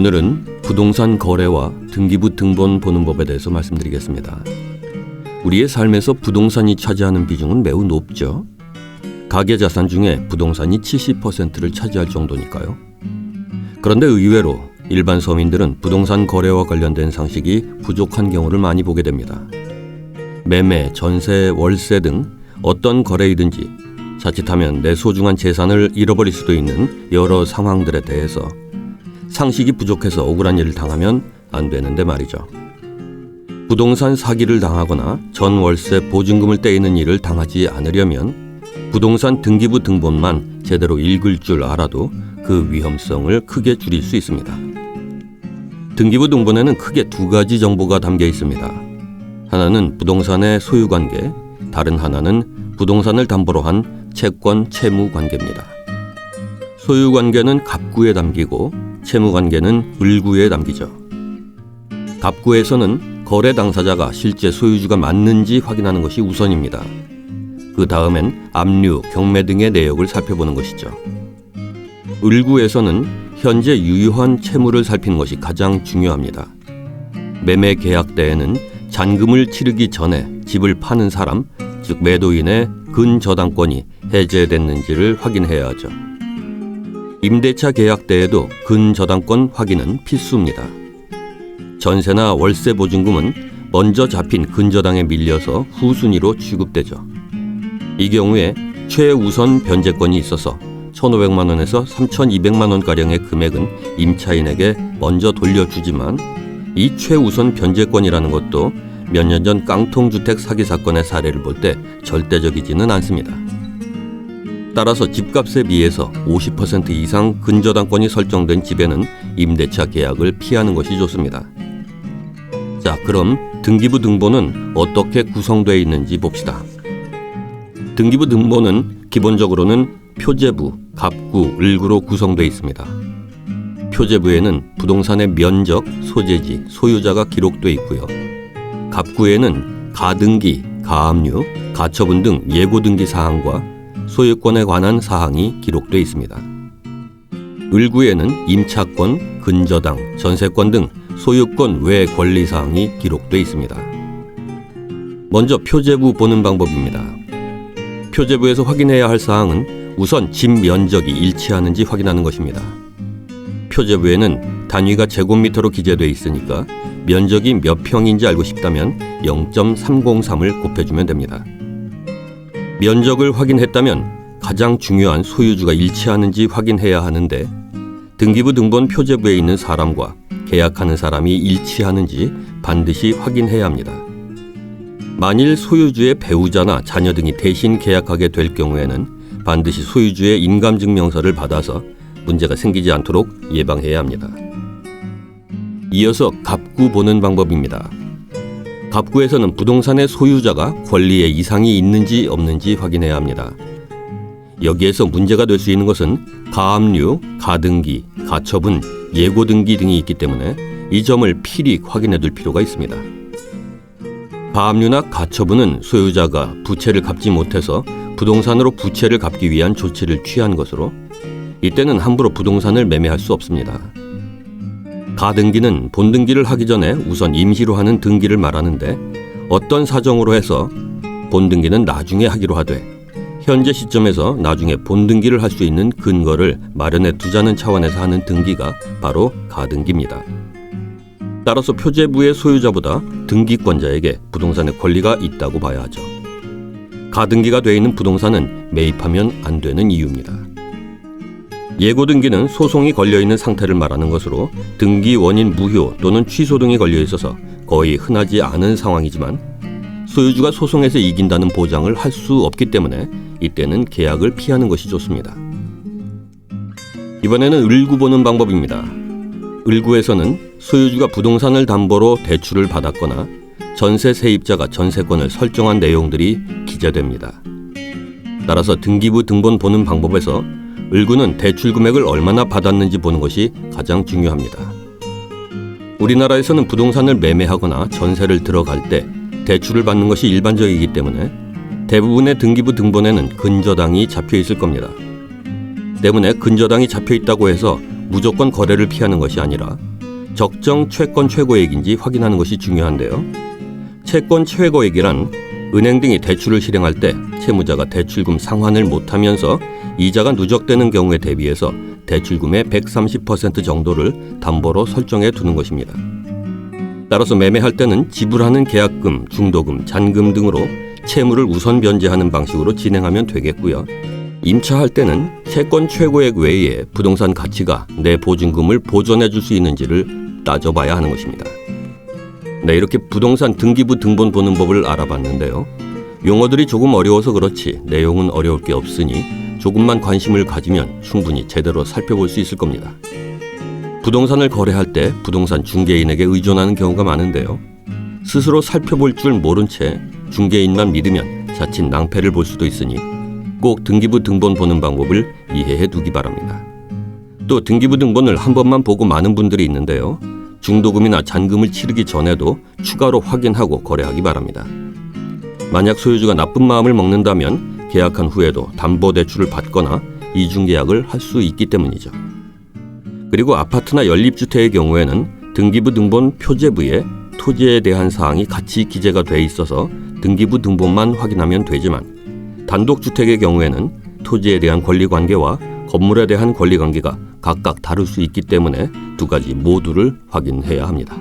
오늘은 부동산 거래와 등기부 등본 보는 법에 대해서 말씀드리겠습니다. 우리의 삶에서 부동산이 차지하는 비중은 매우 높죠. 가계자산 중에 부동산이 70%를 차지할 정도니까요. 그런데 의외로 일반 서민들은 부동산 거래와 관련된 상식이 부족한 경우를 많이 보게 됩니다. 매매, 전세, 월세 등 어떤 거래이든지 자칫하면 내 소중한 재산을 잃어버릴 수도 있는 여러 상황들에 대해서 상식이 부족해서 억울한 일을 당하면 안 되는데 말이죠. 부동산 사기를 당하거나 전월세 보증금을 떼이는 일을 당하지 않으려면 부동산 등기부 등본만 제대로 읽을 줄 알아도 그 위험성을 크게 줄일 수 있습니다. 등기부 등본에는 크게 두 가지 정보가 담겨 있습니다. 하나는 부동산의 소유관계, 다른 하나는 부동산을 담보로 한 채권 채무 관계입니다. 소유관계는 갑구에 담기고 채무관계는 을구에 담기죠. 갑구에서는 거래 당사자가 실제 소유주가 맞는지 확인하는 것이 우선입니다. 그 다음엔 압류, 경매 등의 내역을 살펴보는 것이죠. 을구에서는 현재 유효한 채무를 살피는 것이 가장 중요합니다. 매매 계약 때에는 잔금을 치르기 전에 집을 파는 사람, 즉 매도인의 근저당권이 해제됐는지를 확인해야 하죠. 임대차 계약 때에도 근저당권 확인은 필수입니다. 전세나 월세 보증금은 먼저 잡힌 근저당에 밀려서 후순위로 취급되죠. 이 경우에 최우선 변제권이 있어서 1,500만 원에서 3,200만 원가량의 금액은 임차인에게 먼저 돌려주지만 이 최우선 변제권이라는 것도 몇 년 전 깡통주택 사기 사건의 사례를 볼 때 절대적이지는 않습니다. 따라서 집값에 비해서 50% 이상 근저당권이 설정된 집에는 임대차 계약을 피하는 것이 좋습니다. 자, 그럼 등기부 등본은 어떻게 구성되어 있는지 봅시다. 등기부 등본은 기본적으로는 표제부, 갑구, 을구로 구성되어 있습니다. 표제부에는 부동산의 면적, 소재지, 소유자가 기록되어 있고요. 갑구에는 가등기, 가압류, 가처분 등 예고등기 사항과 소유권에 관한 사항이 기록되어 있습니다. 을구에는 임차권, 근저당, 전세권 등 소유권 외 권리 사항이 기록되어 있습니다. 먼저 표제부 보는 방법입니다. 표제부에서 확인해야 할 사항은 우선 집 면적이 일치하는지 확인하는 것입니다. 표제부에는 단위가 제곱미터로 기재되어 있으니까 면적이 몇 평인지 알고 싶다면 0.303을 곱해주면 됩니다. 면적을 확인했다면 가장 중요한 소유주가 일치하는지 확인해야 하는데 등기부 등본 표제부에 있는 사람과 계약하는 사람이 일치하는지 반드시 확인해야 합니다. 만일 소유주의 배우자나 자녀 등이 대신 계약하게 될 경우에는 반드시 소유주의 인감증명서를 받아서 문제가 생기지 않도록 예방해야 합니다. 이어서 갑구 보는 방법입니다. 갑구에서는 부동산의 소유자가 권리에 이상이 있는지 없는지 확인해야 합니다. 여기에서 문제가 될 수 있는 것은 가압류, 가등기, 가처분, 예고등기 등이 있기 때문에 이 점을 필히 확인해 둘 필요가 있습니다. 가압류나 가처분은 소유자가 부채를 갚지 못해서 부동산으로 부채를 갚기 위한 조치를 취한 것으로 이때는 함부로 부동산을 매매할 수 없습니다. 가등기는 본등기를 하기 전에 우선 임시로 하는 등기를 말하는데 어떤 사정으로 해서 본등기는 나중에 하기로 하되 현재 시점에서 나중에 본등기를 할 수 있는 근거를 마련해 두자는 차원에서 하는 등기가 바로 가등기입니다. 따라서 표제부의 소유자보다 등기권자에게 부동산의 권리가 있다고 봐야 하죠. 가등기가 되어 있는 부동산은 매입하면 안 되는 이유입니다. 예고등기는 소송이 걸려있는 상태를 말하는 것으로 등기 원인 무효 또는 취소 등이 걸려 있어서 거의 흔하지 않은 상황이지만 소유주가 소송에서 이긴다는 보장을 할 수 없기 때문에 이때는 계약을 피하는 것이 좋습니다. 이번에는 을구 보는 방법입니다. 을구에서는 소유주가 부동산을 담보로 대출을 받았거나 전세 세입자가 전세권을 설정한 내용들이 기재됩니다. 따라서 등기부 등본 보는 방법에서 을구는 대출 금액을 얼마나 받았는지 보는 것이 가장 중요합니다. 우리나라에서는 부동산을 매매하거나 전세를 들어갈 때 대출을 받는 것이 일반적이기 때문에 대부분의 등기부 등본에는 근저당이 잡혀 있을 겁니다. 때문에 근저당이 잡혀 있다고 해서 무조건 거래를 피하는 것이 아니라 적정 채권 최고액인지 확인하는 것이 중요한데요. 채권 최고액이란 은행 등이 대출을 실행할 때 채무자가 대출금 상환을 못하면서 이자가 누적되는 경우에 대비해서 대출금의 130% 정도를 담보로 설정해 두는 것입니다. 따라서 매매할 때는 지불하는 계약금, 중도금, 잔금 등으로 채무를 우선 변제하는 방식으로 진행하면 되겠고요. 임차할 때는 채권 최고액 외에 부동산 가치가 내 보증금을 보전해 줄 수 있는지를 따져봐야 하는 것입니다. 네, 이렇게 부동산 등기부 등본 보는 법을 알아봤는데요. 용어들이 조금 어려워서 그렇지 내용은 어려울 게 없으니 조금만 관심을 가지면 충분히 제대로 살펴볼 수 있을 겁니다. 부동산을 거래할 때 부동산 중개인에게 의존하는 경우가 많은데요. 스스로 살펴볼 줄 모른 채 중개인만 믿으면 자칫 낭패를 볼 수도 있으니 꼭 등기부 등본 보는 방법을 이해해 두기 바랍니다. 또 등기부 등본을 한 번만 보고 마는 분들이 있는데요. 중도금이나 잔금을 치르기 전에도 추가로 확인하고 거래하기 바랍니다. 만약 소유주가 나쁜 마음을 먹는다면 계약한 후에도 담보대출을 받거나 이중계약을 할 수 있기 때문이죠. 그리고 아파트나 연립주택의 경우에는 등기부 등본 표제부에 토지에 대한 사항이 같이 기재가 돼 있어서 등기부 등본만 확인하면 되지만 단독주택의 경우에는 토지에 대한 권리관계와 건물에 대한 권리관계가 각각 다를 수 있기 때문에 두 가지 모두를 확인해야 합니다.